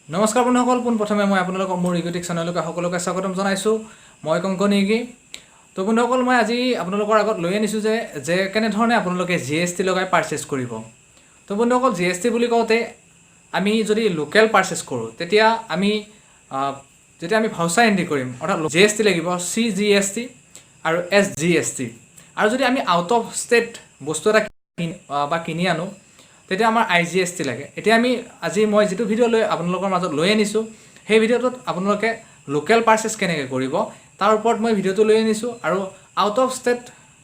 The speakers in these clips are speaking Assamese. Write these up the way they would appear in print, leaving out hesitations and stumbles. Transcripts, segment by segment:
নমস্কাৰ বন্ধুসকল, পোনপ্ৰথমে মই আপোনালোকক মোৰ ইগোটিক চেনেললৈ সকলোকে স্বাগতম জনাইছোঁ। মই কংকন নেগী। তো বন্ধুসকল, মই আজি আপোনালোকৰ আগত লৈ আনিছোঁ যে কেনেধৰণে আপোনালোকে GST লগাই পাৰ্চেছ কৰিব। তো বন্ধুসকল, GST বুলি কওঁতে আমি যদি লোকেল পাৰ্চেছ কৰোঁ তেতিয়া আমি ভাউচাৰ এণ্ট্ৰি কৰিম, অৰ্থাৎ GST লাগিব CGST আৰু SGST। আৰু যদি আমি আউট অফ ষ্টেট বস্তু এটা কিনি আনো তেতিয়া আমাৰ IGST লাগে। এতিয়া মই যিটো ভিডিঅ' আপোনালোকৰ মাজত লৈ আনিছোঁ, সেই ভিডিঅ'টোত আপোনালোকে লোকেল পাৰ্চেছ কেনেকৈ কৰিব তাৰ ওপৰত মই ভিডিঅ'টো লৈ আনিছোঁ, আৰু আউট অফ ষ্টেট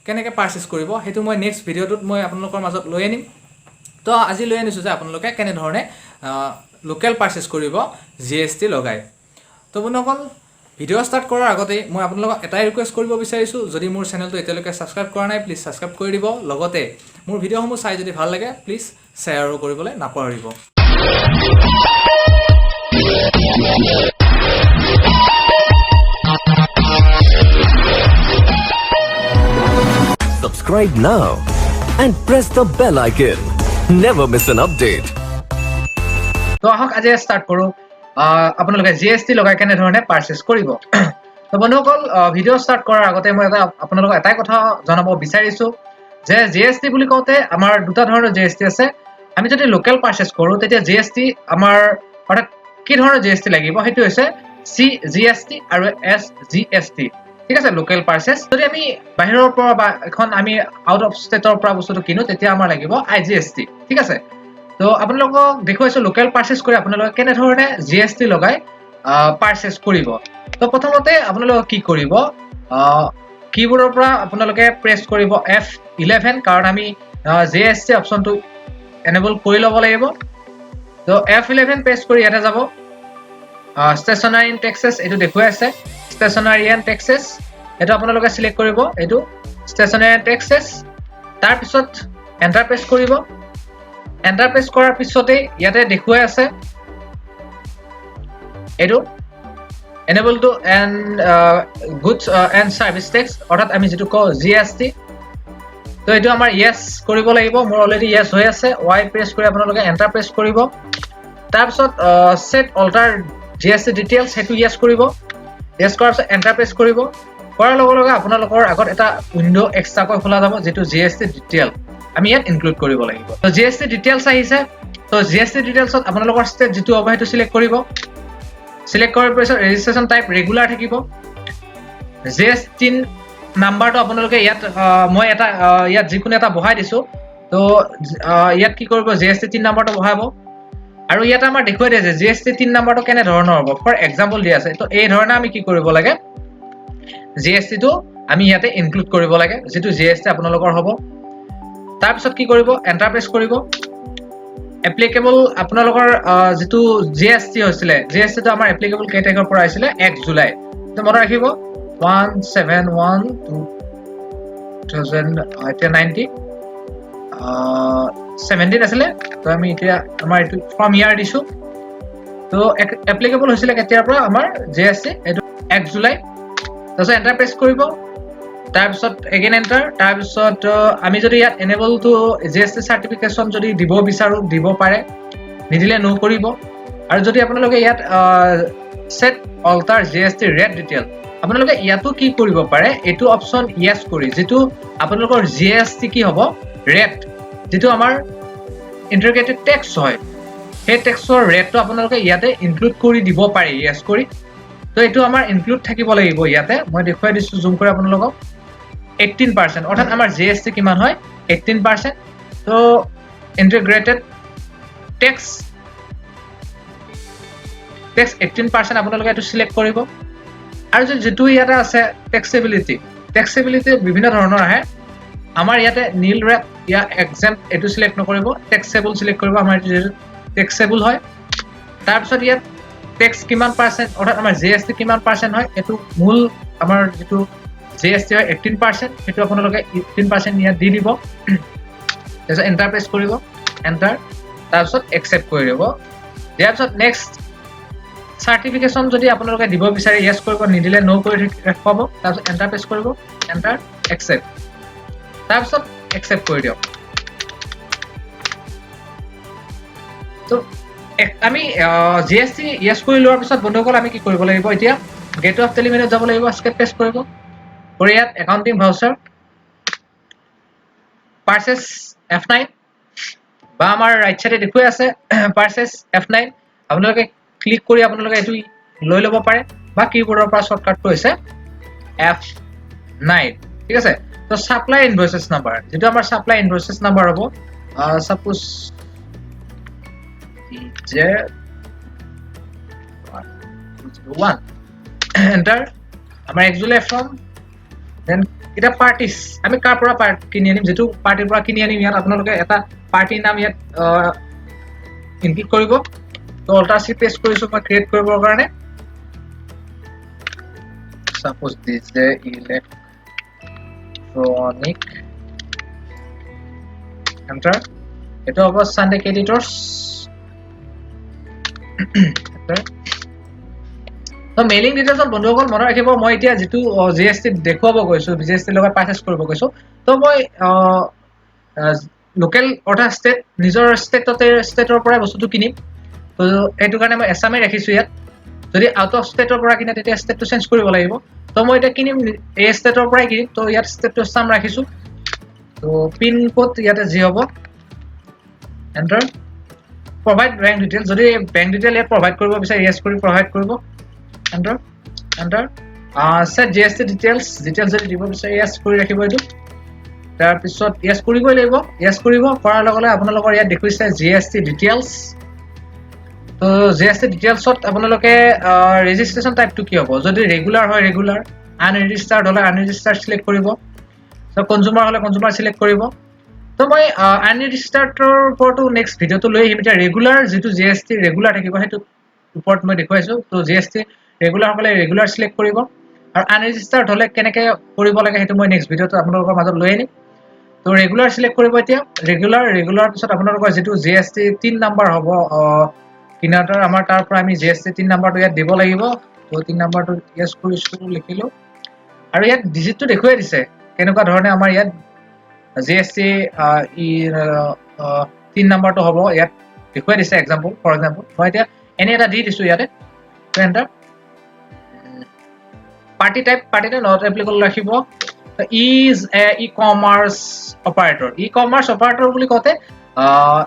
কেনেকৈ পাৰ্চেছ কৰিব সেইটো মই নেক্সট ভিডিঅ'টোত মই আপোনালোকৰ মাজত লৈ আনিম। তো আজি লৈ আনিছোঁ যে আপোনালোকে কেনেধৰণে লোকেল পাৰ্চেছ কৰিব GST লগাই। তো বন্ধুসকল, ভিডিঅ' ষ্টাৰ্ট কৰাৰ আগতেই মই আপোনালোকক এটাই ৰিকুৱেষ্ট কৰিব বিচাৰিছোঁ, যদি মোৰ চেনেলটো এতিয়ালৈকে ছাবস্ক্ৰাইব কৰা নাই প্লিজ ছাবস্ক্ৰাইব কৰি দিব। লগতে মোৰ ভিডিঅ'সমূহ চাই যদি ভাল লাগে প্লিজ শ্বেয়াৰো কৰিবলৈ নাপাহৰিব। Subscribe now and press the bell icon. Never miss an update. তো আহক আজি ষ্টাৰ্ট কৰোঁ আপোনালোকে GST লগাই কেনেধৰণে পাৰ্চেছ কৰিব। তো বন্ধুসকল, ভিডিঅ' ষ্টাৰ্ট কৰাৰ আগতে মই আপোনালোকক এটাই কথা জনাব বিচাৰিছোঁ যে GST বুলি কওঁতে আমাৰ দুটা ধৰণৰ GST আছে। আমি যদি লোকেল পাৰ্চেছ কৰোঁ তেতিয়া GST আমাৰ অৰ্থাৎ কি ধৰণৰ GST লাগিব সেইটো হৈছে CGST আৰু SGST। ঠিক আছে, লোকেল পাৰ্চেছ। যদি আমি বাহিৰৰ পৰা বা এখন আমি আউট অফ ষ্টেটৰ পৰা বস্তুটো কিনো তেতিয়া আমাৰ লাগিব IGST। ঠিক আছে, তো আপোনালোকক দেখুৱাইছোঁ লোকেল পাৰ্চেছ কৰি আপোনালোকে কেনেধৰণে GST লগাই পাৰ্চেছ কৰিব। তো প্ৰথমতে আপোনালোকে কি কৰিব, কীবোৰ্ডৰ পৰা আপোনালোকে প্ৰেছ কৰিব F11, কাৰণ আমি GST অপশ্যনটো এনেবল কৰি ল'ব লাগিব। তো F11 প্ৰেছ কৰি ইয়াতে যাব, ষ্টেচনাৰী এণ্ড টেক্সেছ এইটো দেখুৱাই আছে, ষ্টেচনাৰী এণ্ড টেক্সেছ এইটো আপোনালোকে চিলেক্ট কৰিব, এইটো ষ্টেচনাৰী এণ্ড টেক্সেছ। তাৰপিছত এণ্টাৰ প্ৰেছ কৰিব। এণ্টাৰ প্ৰেছ কৰাৰ পিছতেই ইয়াতে দেখুৱাই আছে এইটো enable to and goods and services tax, অৰ্থাৎ আমি যিটো কওঁ GST। তো এইটো আমাৰ য়েছ কৰিব লাগিব, মোৰ অলৰেডি য়েছ হৈ আছে। Y প্ৰেছ কৰি আপোনালোকে এণ্টাৰ প্ৰেছ কৰিব। তাৰপিছত ছেট অল্টাৰ GST ডিটেইলছ সেইটো য়েছ কৰিব। য়েছ কৰাৰ পিছত এণ্টাৰ প্ৰেছ কৰিব। কৰাৰ লগে লগে আপোনালোকৰ আগত এটা উইণ্ড' এক্সট্ৰাকৈ খোলা যাব, যিটো GST ডিটেইল আমি ইয়াত ইনক্লুড কৰিব লাগিব। তো GST ডিটেইলছ আহিছে। তো GST ডিটেইলছত আপোনালোকৰ ষ্টেট যিটো হ'ব সেইটো চিলেক্ট কৰিব। চিলেক্ট কৰাৰ পিছত ৰেজিষ্ট্ৰেশ্যন টাইপ ৰেগুলাৰ থাকিব। GST নাম্বাৰটো আপোনালোকে ইয়াত মই ইয়াত যিকোনো এটা বহাই দিছোঁ। তো ইয়াত কি কৰিব, GST নাম্বাৰটো বহাব। আৰু ইয়াত আমাৰ দেখুৱাই দিয়ে যে GST নাম্বাৰটো কেনেধৰণৰ হ'ব, ফৰ এক্সাম্পল দিয়া আছে। তো এই ধৰণে আমি কি কৰিব লাগে, GSTটো আমি ইয়াতে ইনক্লুড কৰিব লাগে, যিটো GST আপোনালোকৰ হ'ব। তাৰপিছত কি কৰিব, এণ্টাৰ প্ৰেছ কৰিব। এপ্লিকেবল আপোনালোকৰ যিটো GST হৈছিলে, GSTটো আমাৰ এপ্লিকেবল কেই তাৰিখৰ পৰা আহিছিলে, 1 জুলাই। তো মনত ৰাখিব 17 আছিলে। তো আমি এতিয়া আমাৰ এইটো ফ্ৰম ইয়াৰ দিছোঁ। তো এপ্লিকেবল হৈছিলে কেতিয়াৰ পৰা আমাৰ GST, এইটো 1 জুলাই। তাৰপিছত এণ্টাৰ প্ৰেছ কৰিব। তাৰপিছত এগেইন এণ্টাৰ। তাৰপিছত আমি যদি ইয়াত এনেবল টু GST চাৰ্টিফিকেশ্যন যদি দিব বিচাৰোঁ দিব পাৰে, নিদিলে ন' কৰিব। আৰু যদি আপোনালোকে ইয়াত set alter GST rate detail, আপোনালোকে ইয়াতো কি কৰিব পাৰে, এইটো অপশ্যন য়েছ কৰি যিটো আপোনালোকৰ GST কি হ'ব, ৰেট যিটো আমাৰ ইণ্টিগ্ৰেটেড টেক্স হয়, সেই টেক্সৰ ৰেটটো আপোনালোকে ইয়াতে ইনক্লুড কৰি দিব পাৰে য়েছ কৰি। তো এইটো আমাৰ ইনক্লুড থাকিব লাগিব ইয়াতে। মই দেখুৱাই দিছোঁ জুম কৰি আপোনালোকক। 18%, অৰ্থাৎ আমাৰ GST কিমান হয়, 18%। তো ইণ্টিগ্ৰেটেড টেক্স 18% আপোনালোকে এইটো চিলেক্ট কৰিব। আৰু যিটো ইয়াতে আছে টেক্সেবিলিটি বিভিন্ন ধৰণৰ আহে। আমাৰ ইয়াতে নীল ৰেট ইয়াৰ এক্সেম্প এইটো চিলেক্ট নকৰিব, টেক্সেবল চিলেক্ট কৰিব, আমাৰ যিটো টেক্সেবল হয়। তাৰপিছত ইয়াত টেক্স কিমান পাৰ্চেণ্ট, অৰ্থাৎ আমাৰ GST কিমান পাৰ্চেণ্ট হয়, এইটো মূল আমাৰ যিটো GST হয় 18%, সেইটো আপোনালোকে 18% ইয়াত দি দিব। তাৰপিছত এণ্টাৰ প্ৰেছ কৰিব, এণ্টাৰ। তাৰপিছত একচেপ্ট কৰি দিব। দিয়াৰ পিছত নেক্সট চাৰ্টিফিকেশ্যন যদি আপোনালোকে দিব বিচাৰে য়েছ কৰিব, নিদিলে ন' কৰি ৰাখিব। তাৰপিছত এণ্টাৰ প্ৰেছ কৰিব, এণ্টাৰ, একচেপ্ট। তাৰপিছত একচেপ্ট কৰি দিয়ক। তো আমি জিএসটি ইয়েছ কৰি লোৱাৰ পিছত বন্ধুসকল আমি কি কৰিব লাগিব এতিয়া গেটৱে অফ টেলি মেনুত যাব লাগিব স্কেপ পেষ্ট কৰিব কৰি ইয়াত একাউণ্টিং ভাউচাৰ পাৰ্চেছ F9 বা আমাৰ ৰাইট সাইডে দেখুৱাই আছে পাৰ্চেছ F9 আপোনালোকে ক্লিক কৰি আপোনালোকে এটো লৈ ল'ব পাৰে বা কিবোৰ্ডৰ পৰা শৰ্টকাটটো হৈছে F9 ঠিক আছে তো সাপ্লাই ইনভয়েসেস নাম্বাৰ যেটো আমাৰ সাপ্লাই ইনভয়েসেস নাম্বাৰ হ'ব সাপোজ যে 1 এন্টাৰ আমাৰ এক্সুলে ফ্ৰম দেন এটা পাৰ্টিস আমি কাৰ পৰা পাৰ্ট কিনি আনিম যেটো পাৰ্টিৰ পৰা কিনি আনিম ইয়াত আপোনালোকে এটা পাৰ্টিৰ নাম ইয়াত ইনক্লুড কৰিব তো অল্টাৰ সি পেস্ট কৰিছো মই ক্ৰিয়েট কৰিবৰ কাৰণে suppose this is electronic enter এটা হ'ব Sunday editors তো মেইলিং ডিটেইলছত বন্ধুসকল মনত ৰাখিব মই এতিয়া যেটো জিএসটি দেখুৱাব গৈছো জিএসটি লগত পাৰচেজ কৰিব গৈছো তো মই লোকেল অৰ্থাৎ ষ্টেট নিজৰ ষ্টেটৰ পৰা বস্তুটো কিনিম তো এইটো কাৰণে মই এছামে ৰাখিছো ইয়াত যদি আউট অফ ষ্টেটৰ পৰা কিনে তেতিয়া ষ্টেটটো চেঞ্জ কৰিব লাগিব তো মই এটা কিনিম এই ষ্টেটৰ পৰাই কিনিম তো ইয়াত ষ্টেটটো সাম ৰাখিছো তো পিন কোড ইয়াতে জি হ'ব এন্টাৰ provide bank details যদি bank detail ইয়াত provide কৰিব বিচাৰে yes কৰি provide কৰিব enter set GST details যদি দিব বিচাৰে yes কৰি ৰাখিব এটো তাৰ পিছত yes কৰিবই লাগিব yes কৰিব কৰাৰ লগে লগে আপোনালোকৰ ইয়াত দেখুৱাইছে GST details তো GST detailsত আপোনালোকে registration type টো কি হ'ব যদি ৰেগুলাৰ হয় ৰেগুলাৰ unregistered হলে unregistered সিলেক্ট কৰিব সো কনজিউমাৰ হলে কনজিউমাৰ সিলেক্ট কৰিব তো মই unregisteredৰ ওপৰটো নেক্সট ভিডিওটো লৈ আহিম এতিয়া ৰেগুলাৰ যেটো GST ৰেগুলাৰ থাকিব হেতু ওপৰত মই দেখুৱাইছো তো GST ৰেগুলাৰ হলে ৰেগুলাৰ সিলেক্ট কৰিব আৰু unregistered হলে কেনেকৈ কৰিব লাগে হেতু মই নেক্সট ভিডিওটো আপোনালোকৰ মাজত লৈ আনিম তো ৰেগুলাৰ সিলেক্ট কৰিব এতিয়া ৰেগুলাৰ পিছত আপোনালোকৰ যেটো GST 3 নম্বৰ হ'ব কিনাটাৰ আমাৰ তাৰ পৰা আমি GST 3 নম্বৰটো ইয়াত দিব লাগিব তো 3 নম্বৰটো yes কৰিছো লিখিলো আৰু ইয়াত ডিজিটটো দেখুৱাই দিছে কেনেকুৱা ধৰণে আমাৰ ইয়াত GST 3 নম্বৰটো হ'ব ইয়াত দেখুৱাই দিছে এক্সাম্পল ফৰ এক্সাম্পল মই এতিয়া এনে এটা দি দিছো ইয়াতে enter party type not applicable ৰাখিব is a e-commerce operator বুলি কতে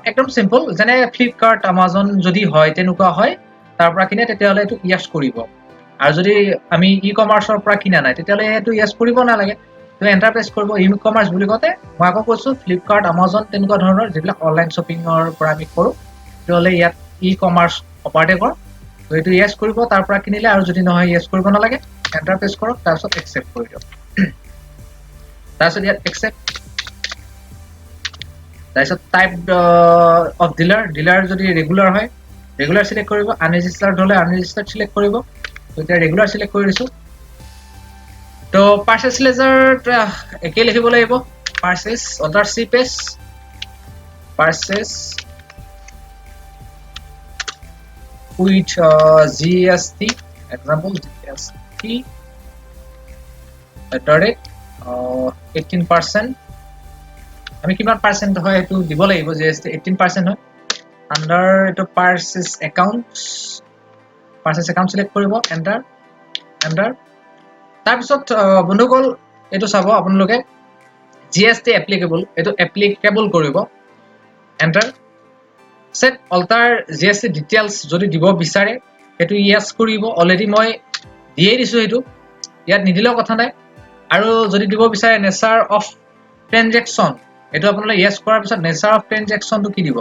একদম সিম্পল যেনে Flipkart Amazon যদি হয় তেনেকুৱা হয় তাৰ পৰা কিনে তেতিয়ালে এটো yes কৰিব আৰু যদি আমি e-commerceৰ পৰা কিনা নাই তেতিয়ালে এটো yes কৰিব না লাগে তো এন্টাৰ প্ৰেছ কৰিব e-commerce বুলি কতে মই আকৌ কৈছো Flipkart Amazon তেনেকুৱা ধৰণৰ যেবিলাক অনলাইন শ্বপিংৰ পৰা আমি কৰো তেতিয়ালে ইয়াত e-commerce operator তো এটো yes কৰিব তাৰ পৰা কিনিলে আৰু যদি নহয় yes কৰিব না লাগে এন্টাৰ প্ৰেছ কৰক তাৰ পিছত একচেপ্ট কৰি দিয়ক তাৰ পিছত ইয়াত একচেপ্ট তাৰ পিছত টাইপ অফ ডিলাৰ যদি ৰেগুলাৰ হয় ৰেগুলাৰ সিলেক্ট কৰিব আনৰেজিষ্টাৰ্ড হলে আনৰেজিষ্টাৰ্ড সিলেক্ট কৰিব তো এতিয়া ৰেগুলাৰ সিলেক্ট কৰি দিছো তো পাৰ্চেজ লেজাৰ একে লিখিব লাগিব purchase alter C page purchase with GST example GST at the rate 18% আমি কিমান পার্সেন্ট হয় এটো দিব লাগিব GST 18% হয় আন্ডার এটো পার্চেজ অ্যাকাউন্টস সিলেক্ট কৰিব এন্টাৰ তাৰ পিছত বন্ধুসকল এটো চাব আপোনালোকে GST applicable এটো applicable কৰিব enter set alter GST details যদি দিব বিচাৰে এটো yes কৰিব অলৰেডি মই দিয়ে দিছো এটো ইয়াত নিদিলেও কথা নাই আৰু যদি দিব বিচাৰে নেচাৰ অফ ট্ৰানজাকচন এটো আপোনালোকে yes কৰাৰ পিছত নেচাৰ অফ ট্ৰানজাকচন টো কি দিব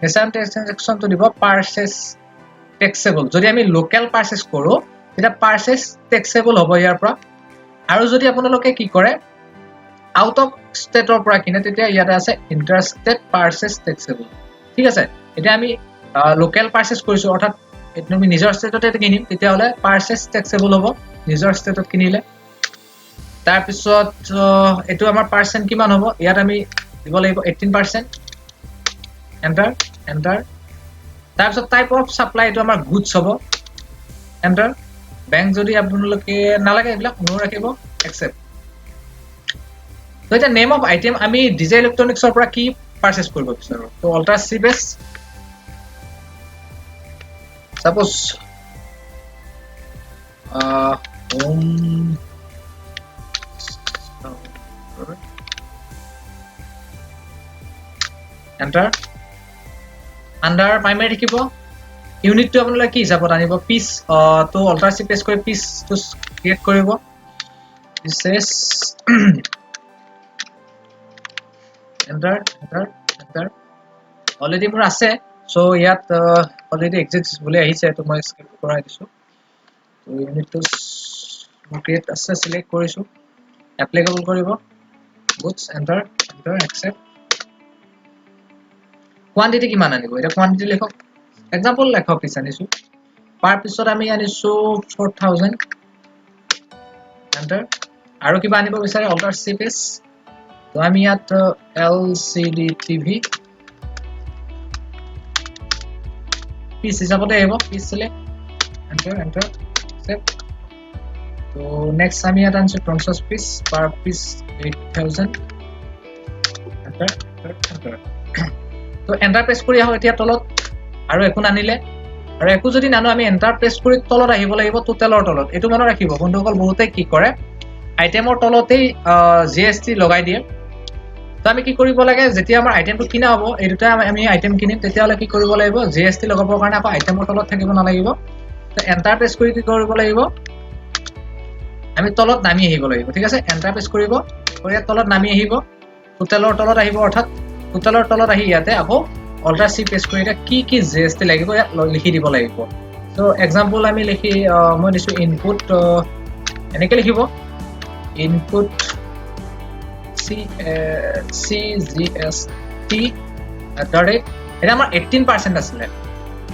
নেচাৰ অফ ট্ৰানজাকচন টো দিব পাৰ্চেজ ট্যাক্সেবল যদি আমি লোকেল পাৰ্চেজ কৰো এটা পাৰ্চেজ ট্যাক্সেবল হ'ব ইয়াৰ পৰা আৰু যদি আপোনালোকে কি কৰে আউট অফ ষ্টেটৰ পৰা কিনে তেতিয়া ইয়াতে আছে ইন্টাৰষ্টেট পাৰ্চেজ ট্যাক্সেবল ঠিক আছে এটা আমি লোকেল পাৰ্চেজ কৰিছো অৰ্থাৎ এটো আমি নিজৰ ষ্টেটতে কিনিম তেতিয়া হলে পাৰ্চেজ ট্যাক্সেবল হ'ব নিজৰ ষ্টেটত কিনিলে তাৰ পিছত এটো আমাৰ পাৰ্সেন্ট কিমান হ'ব ইয়াত আমি দিব লাগিব 18% এন্টাৰ তাৰ পিছত টাইপ অফ সাপ্লাই এটো আমাৰ গুডস হ'ব এন্টাৰ ব্যাংক যদি আপোনালোকে নালাগে এইবিলাক মন ৰাখিব একসেপ্ট তো এটা নেম অফ আইটেম আমি ডিজে ইলেক্ট্ৰনিক্সৰ পৰা কি পাৰ্চেজ কৰিব বিচাৰো তো অল্টাৰ সি base suppose home enter under primary থাকিব unit to আপোনালোকে কি হিচাপত আনিব piece তো alt c press কৰি piece to create কৰিব this enter already মোৰ আছে so ইয়াত already exists বুলি আহিছে তো মই স্কিপ কৰাই দিছো তো unit to create আছে select কৰিছো applicable কৰিব goods enter accept quantity কিমান আনিব এটা quantity লিখক example লিখক পিছ আনিছো পাৰ পিছত আমি আনিছো 4000 enter আৰু কিবা আনিব বিচাৰে alt c press তো আমি ইয়াত LCD TV piece হিচাপতে আহিব piece select enter accept তো next আমি ইয়াত আনিছো 50 piece per piece 8000 enter তো enter press কৰি আহো এতিয়া তলত আৰু একো নানিলে আৰু একো যদি নানো আমি enter press কৰি তলত আহিব লাগিব টোটেলৰ তলত এটো মনত ৰাখিব বন্ধুসকল বহুতে কি কৰে আইটেমৰ তলতেই GST লগাই দিয়ে তো আমি কি কৰিব লাগে যেতিয়া আমাৰ আইটেমটো কিনা হ'ব এই দুটা আমি আইটেম কিনিম তেতিয়ালে কি কৰিব লাগিব GST লগাবৰ কাৰণে আকৌ আইটেমৰ তলত থাকিব নালাগিব তো enter press কৰি কি কৰিব লাগিব আমি তলত নামি আহিব লাগিব ঠিক আছে enter press কৰিব কৰি তলত নামি আহিব টোটেলৰ তলত আহিব অৰ্থাৎ টোটেলৰ তলত আহি ইয়াতে আকৌ alt c press কৰি কি কি GST লাগিব ইয়াত লিখি দিব লাগিব সো एग्जांपल আমি লিখি মই দিছো ইনপুট এনেকৈ লিখিব ইনপুট CGST এটা আমাৰ 18% আছিল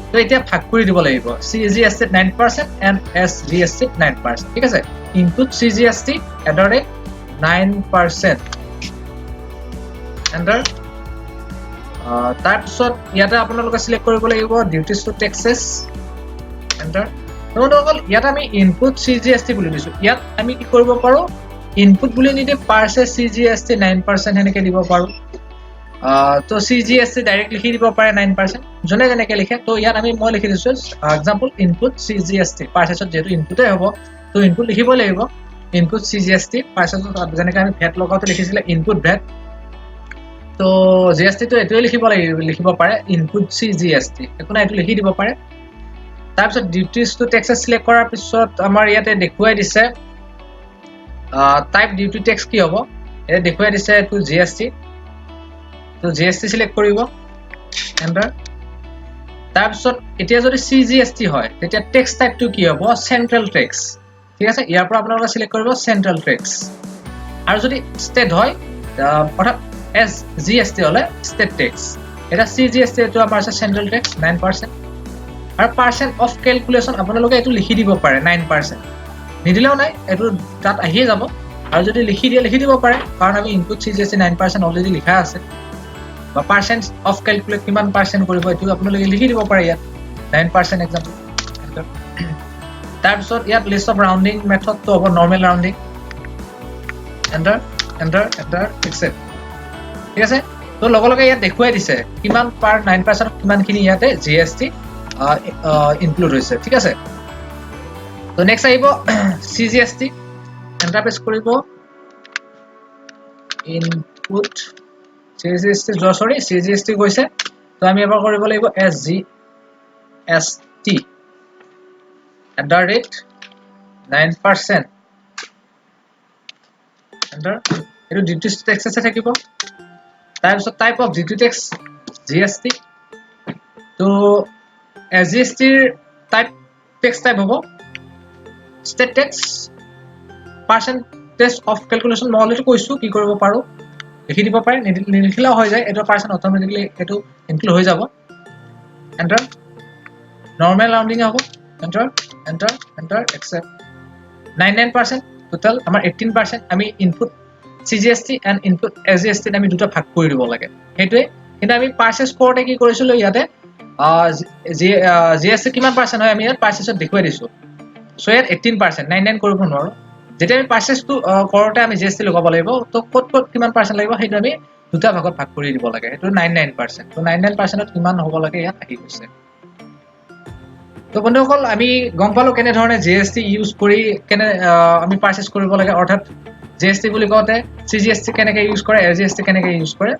তো এতিয়া ভাগ কৰি দিব লাগিব CGST 9% and SGST 9% ঠিক আছে ইনপুট CGST @ 9% enter তাৰপিছত ইয়াতে আপোনালোকে সিলেক্ট কৰিব লাগিব ডিউটিজ টু টেক্সেস এন্টাৰ নতুনকল ইয়াত আমি ইনপুট CGST বুলি দিছো ইয়াত আমি কি কৰিব পাৰো ইনপুট বুলি নিদে পাৰছে CGST 9% হেনেকে দিব পাৰো তো CGST ডাইৰেক্ট লিখি দিব পাৰে 9% জনে জনেকে লিখে তো ইয়াত আমি মই লিখি দিছো एग्जांपल ইনপুট CGST পাৰছেছত যেটো ইনপুটে হ'ব তো ইনপুট লিখিব লাগিব ইনপুট CGST পাৰছেছত জনেকে আমি ভ্যাট লগাওতে লিখিছিলে ইনপুট ভ্যাট তো GST তো এটোই লিখিব পাৰে ইনপুট CGST একো না এটো লিখি দিব পাৰে তাৰপিছত ডিউটিজ টু টেক্সেস সিলেক্ট কৰাৰ পিছত আমাৰ ইয়াতে দেখুৱাই দিছে টাইপ ডিউটি টেক্স কি হ'ব এটা দেখুৱাই দিছে টু GST তো GST সিলেক্ট কৰিব এন্টাৰ তাৰপিছত এতিয়া যদি CGST হয় তেতিয়া টেক্স টাইপটো কি হ'ব সেন্ট্ৰাল টেক্স ঠিক আছে ইয়াৰ পৰা আপোনালোকে সিলেক্ট কৰিব সেন্ট্ৰাল টেক্স আৰু যদি ষ্টেট হয় অৰ্থাৎ SGST হলে state tax এটা CGST এটো আমাৰ আছে central tax 9% আৰু percent of calculation আপোনালোকে এটো লিখি দিব পাৰে 9% নিদিলেও নাই এটো তাত আহিয়ে যাব আৰু যদি লিখি দিব পাৰে কাৰণ আমি ইনপুট CGST 9% অলৰেডি লিখা আছে বা percent of calculate কিমান percent কৰিব এটো আপোনালোকে লিখি দিব পাৰে ইয়াত 9% example তাৰপিছত ইয়াত list of rounding method তো হ'ব normal rounding enter accept ঠিক আছে তো লগলগে ইয়াত দেখুৱাই দিছে কিমান পাৰ 9% কিমান খিনি ইয়াতে GST ইনক্লুড হৈছে ঠিক আছে তো নেক্সট আহিব CGST এন্টাৰ প্ৰেছ কৰিব ইনপুট CGST গৈছে তো আমি এবাৰ কৰিব লাগিব SGST @ 9% এন্টাৰ এটো ডিউটিজ টেক্স আছে থাকিব তাৰপিছত type of duty tax GST তো SGST টাইপ টেক্স টাইপ হ'ব state tax percentage of calculation মই অলৰেডি কৈছো কি কৰিব পাৰো লিখি দিব পাৰে নিলিখিলেও হৈ যায় এটা পাৰ্সেন্ট অটোমেটিক্যালি এটো ইনক্লুড হৈ যাব এন্টাৰ নৰমাল ৰাউন্ডিং হ'ব এন্টাৰ accept 99% টোটাল আমাৰ 18% আমি input CGST and input SGST আমি দুটা ভাগ কৰি দিব লাগে হেতুৱে কিন্তু আমি পাৰচেজ কৰোতে কি কৰিছিলো ইয়াতে GST কিমান পাৰ্সেন্ট হয় আমি ইয়াত পাৰচেজত দেখুৱাই দিছো সো ইয়াত 18% 99 কৰিব নোৱাৰো যেতিয়া আমি পাৰচেজটো কৰোতে আমি GST লগাব লাগিব তো কত কিমান পাৰ্সেন্ট লাগিব হেতু আমি দুটা ভাগত ভাগ কৰি দিব লাগে হেতু 99% তো 99% কিমান হ'ব লাগে ইয়াত আহি গৈছে তো বন্ধুসকল আমি গম পালো কেনে ধৰণে GST ইউজ কৰি কেনে আমি পাৰচেজ কৰিব লাগে অৰ্থাৎ GST বুলি কওঁতে CGST কেনেকৈ ইউজ কৰে LGST কেনেকৈ ইউজ কৰে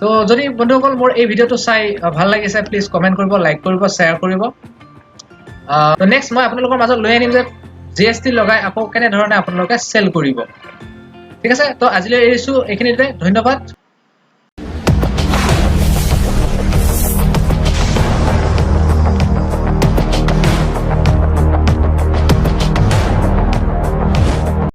তো যদি বন্ধুসকল মোৰ এই ভিডিঅ'টো চাই ভাল লাগিছে প্লিজ কমেন্ট কৰিব লাইক কৰিব শ্বেয়াৰ কৰিব তো নেক্সট মই আপোনালোকৰ মাজত লৈ আনিম যে GST লগাই আকৌ কেনে ধৰণে আপোনালোকে চেল কৰিব ঠিক আছে তো আজিলৈ এৰিছো এইখিনিতে ধন্যবাদ